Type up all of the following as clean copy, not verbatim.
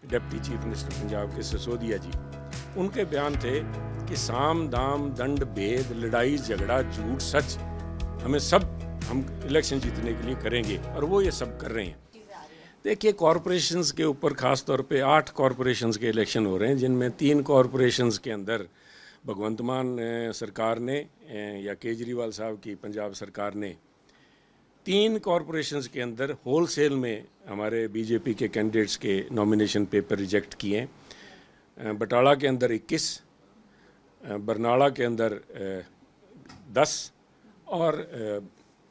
Deputy chief minister Punjab के सिसोदिया जी, उनके बयान थे कि साम दाम दंड भेद लड़ाई झगड़ा झूठ सच हम इलेक्शन जीतने के लिए करेंगे, और वो ये सब कर रहे हैं। देखिए, कॉरपोरेशंस के ऊपर ख़ास तौर पे 8 कॉरपोरेशंस के इलेक्शन हो रहे हैं, जिनमें 3 कॉरपोरेशंस के अंदर भगवंत मान सरकार ने या केजरीवाल साहब की पंजाब सरकार ने 3 कॉरपोरेशंस के अंदर होलसेल में हमारे बीजेपी के कैंडिडेट्स के नॉमिनेशन पेपर रिजेक्ट किए हैं। बटाला के अंदर 21, बरनाला के अंदर 10 और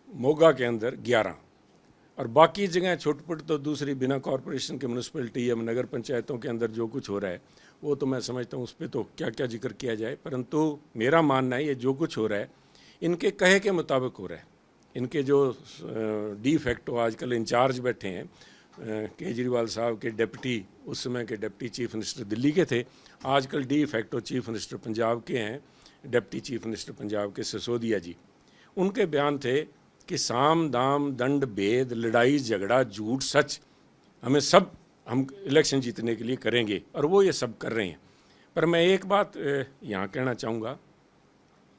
मोगा के अंदर 11, और बाकी जगह छोटपुट तो दूसरी बिना कॉरपोरेशन के म्यूनसिपलिटी या नगर पंचायतों के अंदर जो कुछ हो रहा है वो तो मैं समझता हूँ उस पर तो क्या क्या जिक्र किया जाए, परंतु मेरा मानना है ये जो कुछ हो रहा है इनके कहे के मुताबिक हो रहा है। इनके जो डी फैक्टो आजकल इंचार्ज बैठे हैं, केजरीवाल साहब के डिप्टी, उस समय के डिप्टी चीफ मिनिस्टर दिल्ली के थे, आजकल de facto chief minister Punjab के हैं, डिप्टी चीफ मिनिस्टर पंजाब के सिसोदिया जी। उनके बयान थे कि साम दाम दंड भेद लड़ाई झगड़ा झूठ सच हम इलेक्शन जीतने के लिए करेंगे, और वो ये सब कर रहे हैं। पर मैं एक बात यहाँ कहना चाहूँगा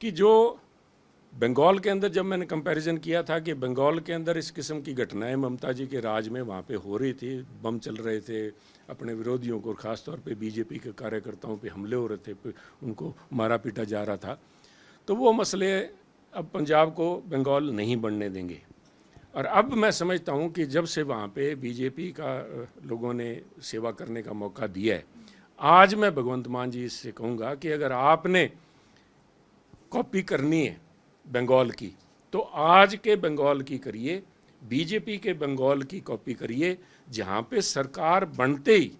कि जो बंगाल के अंदर, जब मैंने कंपैरिजन किया था कि बंगाल के अंदर इस किस्म की घटनाएं ममता जी के राज में वहाँ पे हो रही थी, बम चल रहे थे, अपने विरोधियों को ख़ास तौर पे बीजेपी के कार्यकर्ताओं पे हमले हो रहे थे, उनको मारा पीटा जा रहा था, तो वो मसले अब पंजाब को बंगाल नहीं बनने देंगे। और अब मैं समझता हूँ कि जब से वहाँ पे बीजेपी का लोगों ने सेवा करने का मौका दिया है, आज मैं भगवंत मान जी से कहूँगा कि अगर आपने कॉपी करनी है बंगाल की तो आज के बंगाल की करिए, बीजेपी के बंगाल की कॉपी करिए, जहाँ पे सरकार बनते ही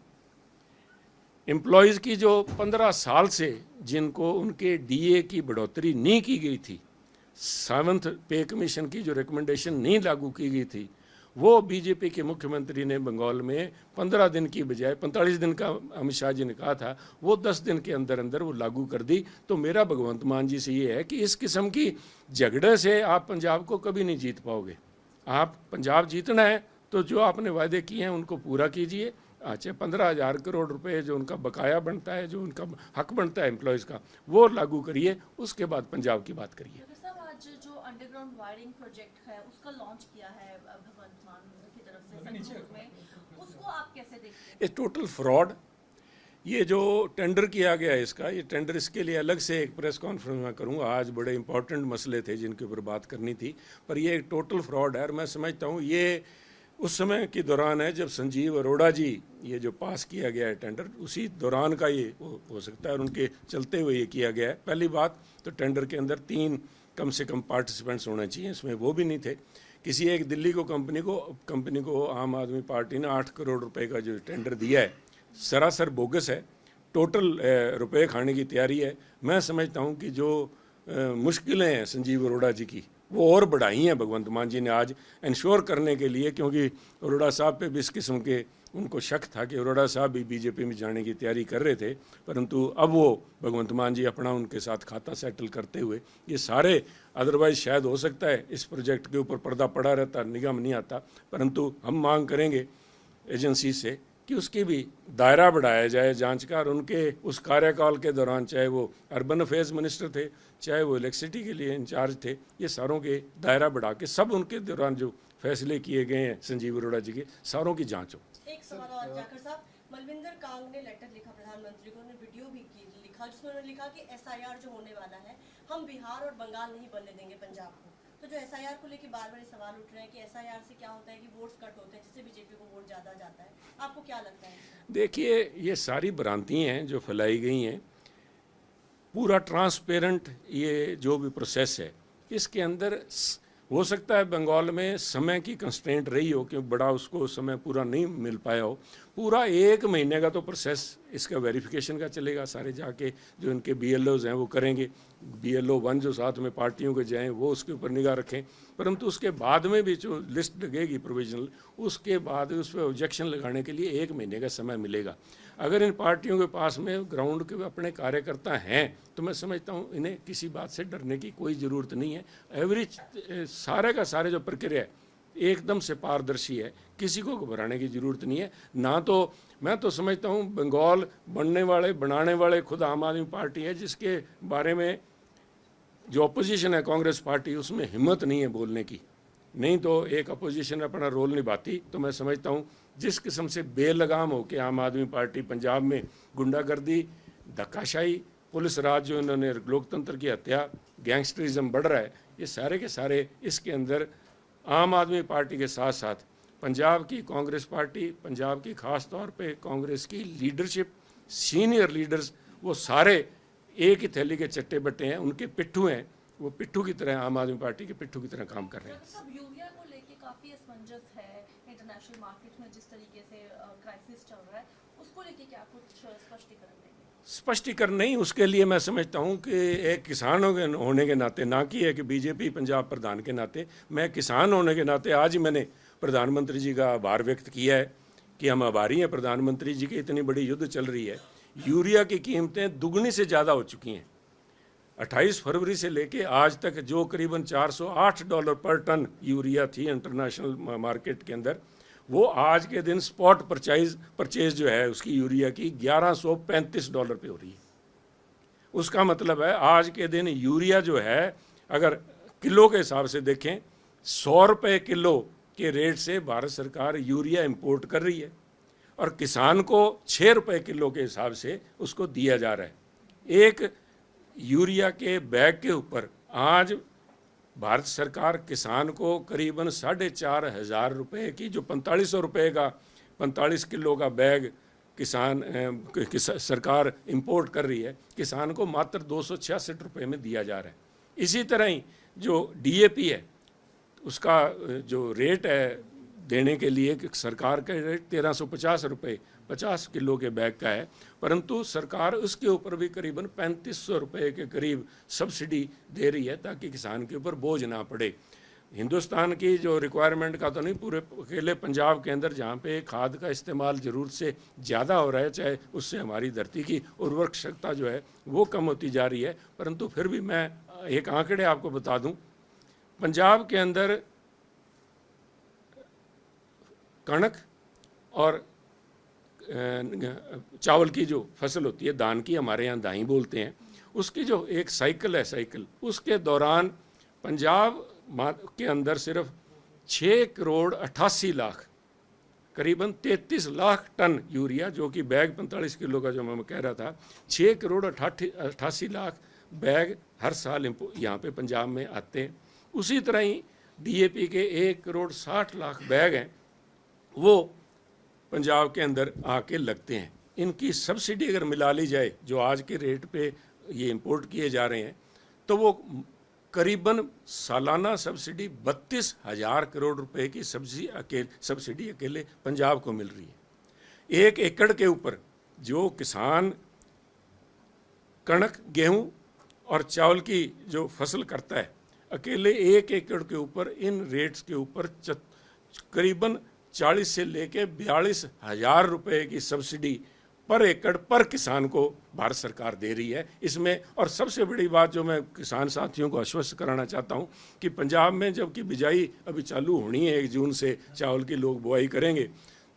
एम्प्लॉयज़ की जो 15 साल से जिनको उनके डीए की बढ़ोतरी नहीं की गई थी, 7th पे कमीशन की जो रिकमेंडेशन नहीं लागू की गई थी, वो बीजेपी के मुख्यमंत्री ने बंगाल में 15 दिन की बजाय 45 दिन का अमित शाह जी ने कहा था, वो 10 दिन के अंदर अंदर वो लागू कर दी। तो मेरा भगवंत मान जी से ये है कि इस किस्म की झगड़े से आप पंजाब को कभी नहीं जीत पाओगे। आप पंजाब जीतना है तो जो आपने वायदे किए हैं उनको पूरा कीजिए। अच्छा, 15,000 करोड़ रुपए जो उनका बकाया बनता है, जो उनका हक बनता है एम्प्लॉयज़ का, वो लागू करिए, उसके बाद पंजाब की बात करिए। जो अंडरग्राउंड वायरिंग प्रोजेक्ट है उसका लॉन्च किया है भगवंत मान की तरफ से संगरूर में, उसको आप कैसे देखते हैं? ये टोटल फ्रॉड, ये जो टेंडर किया गया है इसका, ये टेंडर, इसके लिए अलग से एक प्रेस कॉन्फ्रेंस में करूँगा। आज बड़े इंपॉर्टेंट मसले थे जिनके ऊपर बात करनी थी, पर ये एक टोटल फ्रॉड है। और मैं समझता हूँ ये उस समय के दौरान है जब संजीव अरोड़ा जी ये जो पास किया गया है टेंडर, उसी दौरान का ये हो सकता है और उनके चलते हुए ये किया गया है। पहली बात तो टेंडर के अंदर 3 कम से कम पार्टिसिपेंट्स होने चाहिए, इसमें वो भी नहीं थे। किसी एक दिल्ली को कंपनी को आम आदमी पार्टी ने 8 करोड़ रुपए का जो टेंडर दिया है, सरासर बोगस है, टोटल रुपए खाने की तैयारी है। मैं समझता हूँ कि जो मुश्किलें हैं संजीव अरोड़ा जी की, वो और बढ़ाई हैं भगवंत मान जी ने आज इंश्योर करने के लिए, क्योंकि अरोड़ा साहब पे भी इस किस्म के उनको शक था कि अरोड़ा साहब भी बीजेपी में जाने की तैयारी कर रहे थे, परंतु अब वो भगवंत मान जी अपना उनके साथ खाता सेटल करते हुए ये सारे, अदरवाइज शायद हो सकता है इस प्रोजेक्ट के ऊपर पर्दा पड़ा रहता, निगम नहीं आता, परंतु हम मांग करेंगे एजेंसी से कि उसकी भी दायरा बढ़ाया जाए जांच का, और उनके उस कार्यकाल के दौरान, चाहे वो अर्बन अफेयर्स मिनिस्टर थे, चाहे वो इलेक्ट्रिसिटी के लिए इंचार्ज थे, ये सारों के दायरा बढ़ा के सब उनके दौरान जो फैसले किए गए हैं संजीव अरोड़ा जी के, सारों की जांच हो। एक सवाल और जाकर साहब, मलविंदर कांग ने लेटर लिखा प्रधानमंत्री को, उन्होंने वीडियो भी लिखा, जिसमें उन्होंने लिखा कि एसआईआर जो होने वाला है, हम बिहार और बंगाल नहीं बनने देंगे पंजाब को। तो जो एसआईआर को लेकर बार बार सवाल उठ रहे हैं कि एसआईआर से क्या होता है कि वोट्स कट होते हैं, जिससे बीजेपी को वोट ज़्यादा जाता है, आपको क्या लगता है? देखिए, ये सारी भ्रांतियाँ हैं जो फैलाई गई हैं। पूरा ट्रांसपेरेंट ये जो भी प्रोसेस है, इसके अंदर हो सकता है बंगाल में समय की कंस्ट्रेंट रही हो, क्योंकि बड़ा उसको समय पूरा नहीं मिल पाया हो। पूरा 1 महीने का तो प्रोसेस इसका वेरिफिकेशन का चलेगा, सारे जाके जो इनके BLOs हैं वो करेंगे, BLO 1 जो साथ में पार्टियों के जाएं वो उसके ऊपर निगाह रखें, परंतु उसके बाद में भी जो लिस्ट लगेगी प्रोविजनल, उसके बाद उस पर ऑब्जेक्शन लगाने के लिए 1 महीने का समय मिलेगा। अगर इन पार्टियों के पास में ग्राउंड के अपने कार्यकर्ता हैं तो मैं समझता हूँ इन्हें किसी बात से डरने की कोई ज़रूरत नहीं है। एवरेज सारे का सारे जो प्रक्रिया है एकदम से पारदर्शी है, किसी को घबराने की ज़रूरत नहीं है। ना तो मैं तो समझता हूँ बंगाल बनाने वाले खुद आम आदमी पार्टी है, जिसके बारे में जो अपोजिशन है कांग्रेस पार्टी, उसमें हिम्मत नहीं है बोलने की। नहीं तो एक अपोजिशन अपना रोल निभाती। तो मैं समझता हूँ जिस किस्म से बेलगाम हो के आम आदमी पार्टी पंजाब में गुंडागर्दी, धक्काशाही, पुलिस राज जो इन्होंने, लोकतंत्र की हत्या, गैंगस्टरिज्म बढ़ रहा है, ये सारे के सारे इसके अंदर आम आदमी पार्टी के साथ साथ पंजाब की कांग्रेस पार्टी, पंजाब की ख़ास तौर पे कांग्रेस की लीडरशिप, सीनियर लीडर्स, वो सारे एक ही थैली के चट्टे बट्टे हैं, उनके पिट्ठू हैं। वो पिट्ठू की तरह, आम आदमी पार्टी के पिट्ठू की तरह काम कर रहे हैं। सब यूरिया को लेके काफी असमंजस है इंटरनेशनल मार्केट में, जिस तरीके से क्राइसिस चल रहा है, उसको लेके क्या कुछ स्पष्टीकरण देंगे? स्पष्टीकरण नहीं, उसके लिए मैं समझता हूँ कि एक किसान होने के नाते, ना कि एक बीजेपी पंजाब प्रधान के नाते, मैं किसान होने के नाते आज ही मैंने प्रधानमंत्री जी का आभार व्यक्त किया है कि हम आभारी हैं प्रधानमंत्री जी की। इतनी बड़ी युद्ध चल रही है, यूरिया की कीमतें दुगनी से ज़्यादा हो चुकी हैं। 28 फरवरी से लेके आज तक जो करीबन $408 पर टन यूरिया थी इंटरनेशनल मार्केट के अंदर, वो आज के दिन स्पॉट परचेज जो है उसकी यूरिया की $1135 पे हो रही है। उसका मतलब है आज के दिन यूरिया जो है, अगर किलो के हिसाब से देखें, 100 रुपये किलो के रेट से भारत सरकार यूरिया इंपोर्ट कर रही है और किसान को 6 रुपये किलो के हिसाब से उसको दिया जा रहा है। एक यूरिया के बैग के ऊपर आज भारत सरकार किसान को करीबन 4,500 रुपये की, जो 4500 रुपये का 45 किलो का बैग सरकार इंपोर्ट कर रही है, किसान को मात्र 266 रुपये में दिया जा रहा है। इसी तरह ही जो DAP है, उसका जो रेट है देने के लिए, सरकार का रेट 1350 रुपये 50 किलो के बैग का है, परंतु सरकार उसके ऊपर भी करीबन 3500 रुपये के करीब सब्सिडी दे रही है ताकि किसान के ऊपर बोझ ना पड़े। हिंदुस्तान की जो रिक्वायरमेंट का तो नहीं, पूरे अकेले पंजाब के अंदर जहाँ पे खाद का इस्तेमाल ज़रूरत से ज़्यादा हो रहा है, चाहे उससे हमारी धरती की उर्वरक क्षमता जो है वो कम होती जा रही है, परंतु फिर भी मैं एक आंकड़े आपको बता दूँ। पंजाब के अंदर कणक और चावल की जो फसल होती है, धान की, हमारे यहाँ दाई बोलते हैं, उसकी जो एक साइकिल है, उसके दौरान पंजाब के अंदर सिर्फ 6 करोड़ 88 लाख, करीबन 33 लाख टन यूरिया, जो कि बैग 45 किलो का जो मैं कह रहा था, 6 करोड़ 88 लाख बैग हर साल यहाँ पे पंजाब में आते हैं। उसी तरह ही DAP के 1 करोड़ 60 लाख बैग हैं, वो पंजाब के अंदर आके लगते हैं। इनकी सब्सिडी अगर मिला ली जाए, जो आज के रेट पे ये इंपोर्ट किए जा रहे हैं, तो वो करीबन सालाना सब्सिडी 32,000 करोड़ रुपए की सब्सिडी अकेले पंजाब को मिल रही है। 1 एकड़ के ऊपर जो किसान कणक, गेहूं और चावल की जो फसल करता है, अकेले 1 एकड़ के ऊपर इन रेट्स के ऊपर करीबन 40 से लेके 42,000 रुपये की सब्सिडी पर एकड़ पर किसान को भारत सरकार दे रही है इसमें। और सबसे बड़ी बात जो मैं किसान साथियों को आश्वस्त कराना चाहता हूं कि पंजाब में जबकि बिजाई अभी चालू होनी है, 1 जून से चावल की लोग बुआई करेंगे,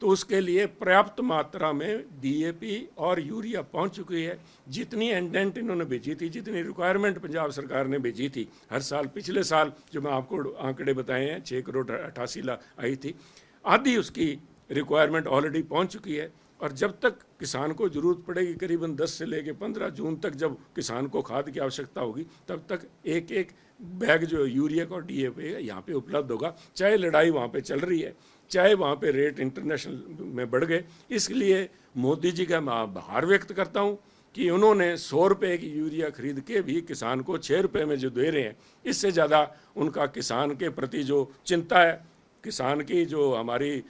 तो उसके लिए पर्याप्त मात्रा में DAP और यूरिया पहुंच चुकी है। जितनी इंडेंट इन्होंने भेजी थी, जितनी रिक्वायरमेंट पंजाब सरकार ने भेजी थी हर साल, पिछले साल जो मैं आपको आंकड़े बताए हैं 6 करोड़ 88 लाख आई थी, आधी उसकी रिक्वायरमेंट ऑलरेडी पहुंच चुकी है। और जब तक किसान को ज़रूरत पड़ेगी, करीबन 10 से लेकर 15 जून तक जब किसान को खाद की आवश्यकता होगी, तब तक एक बैग जो यूरिया का और DAP यहाँ पे उपलब्ध होगा। चाहे लड़ाई वहाँ पे चल रही है, चाहे वहाँ पे रेट इंटरनेशनल में बढ़ गए। इसलिए मोदी जी का मैं आभार व्यक्त करता हूँ कि उन्होंने 100 रुपये की यूरिया खरीद के भी किसान को 6 रुपये में जो दे रहे हैं, इससे ज़्यादा उनका किसान के प्रति जो चिंता है, किसान की जो हमारी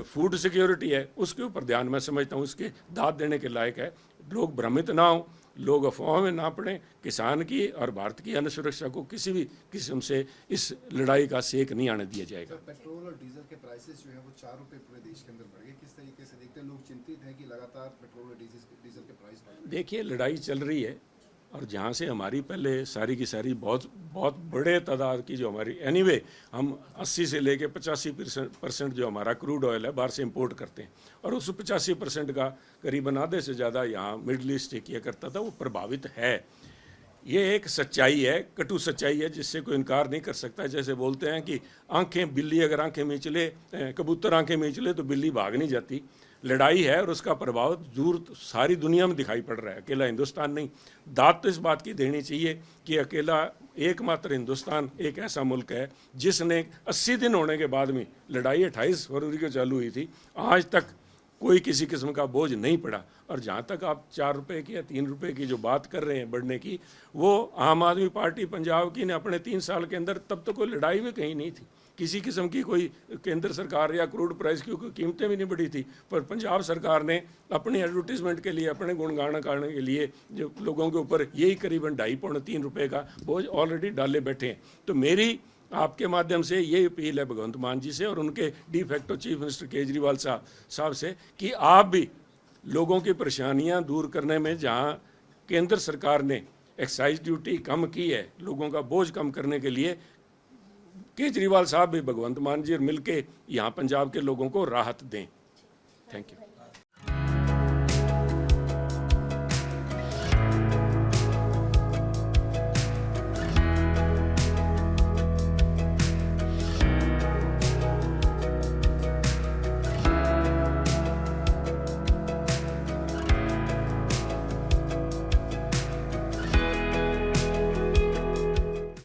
फूड सिक्योरिटी है, उसके ऊपर ध्यान मैं समझता हूँ इसके दाद देने के लायक है। लोग भ्रमित ना हों, लोग अफवाह में ना पड़ें। किसान की और भारत की अन्न सुरक्षा को किसी भी किस्म से इस लड़ाई का सेक नहीं आने दिया जाएगा। पेट्रोल और डीजल के प्राइसेस जो है वो 4 रुपये पूरे देश के अंदर बढ़ गए, किस तरीके से देखते हैं? लोग चिंतित हैं कि लगातार पेट्रोल और डीजल के प्राइस बढ़ रहे हैं। देखिए, लड़ाई चल रही है और जहाँ से हमारी पहले सारी की सारी बहुत बहुत बड़े तादाद की जो हमारी एनीवे हम 80 से लेके 85% जो हमारा क्रूड ऑयल है बाहर से इंपोर्ट करते हैं, और उस 85% का करीबन आधे से ज़्यादा यहाँ मिडल ईस्ट किया करता था, वो प्रभावित है। ये एक सच्चाई है, कटु सच्चाई है, जिससे कोई इनकार नहीं कर सकता। जैसे बोलते हैं कि आंखें बिल्ली अगर आंखें मींचले, कबूतर आंखें मींचले तो बिल्ली भाग नहीं जाती। लड़ाई है और उसका प्रभाव दूर सारी दुनिया में दिखाई पड़ रहा है, अकेला हिंदुस्तान नहीं। दाद तो इस बात की देनी चाहिए कि अकेला एकमात्र हिंदुस्तान एक ऐसा मुल्क है जिसने 80 दिन होने के बाद में, लड़ाई 28 फरवरी को चालू हुई थी, आज तक कोई किसी किस्म का बोझ नहीं पड़ा। और जहाँ तक आप 4 रुपये की या 3 रुपये की जो बात कर रहे हैं बढ़ने की, वो आम आदमी पार्टी पंजाब की ने अपने 3 साल के अंदर, तब तो कोई लड़ाई भी कहीं नहीं थी, किसी किस्म की कोई केंद्र सरकार या क्रूड प्राइस की कोई कीमतें भी नहीं बढ़ी थी, पर पंजाब सरकार ने अपनी एडवर्टीजमेंट के लिए, अपने गुणगान करने के लिए जो लोगों के ऊपर यही करीबन 2.5-3 रुपये का बोझ ऑलरेडी डाले बैठे हैं। तो मेरी आपके माध्यम से ये अपील है भगवंत मान जी से और उनके de facto chief minister Kejriwal साहब से कि आप भी लोगों की परेशानियां दूर करने में, जहां केंद्र सरकार ने एक्साइज ड्यूटी कम की है, लोगों का बोझ कम करने के लिए, केजरीवाल साहब भी भगवंत मान जी मिल के यहाँ पंजाब के लोगों को राहत दें। Thank you.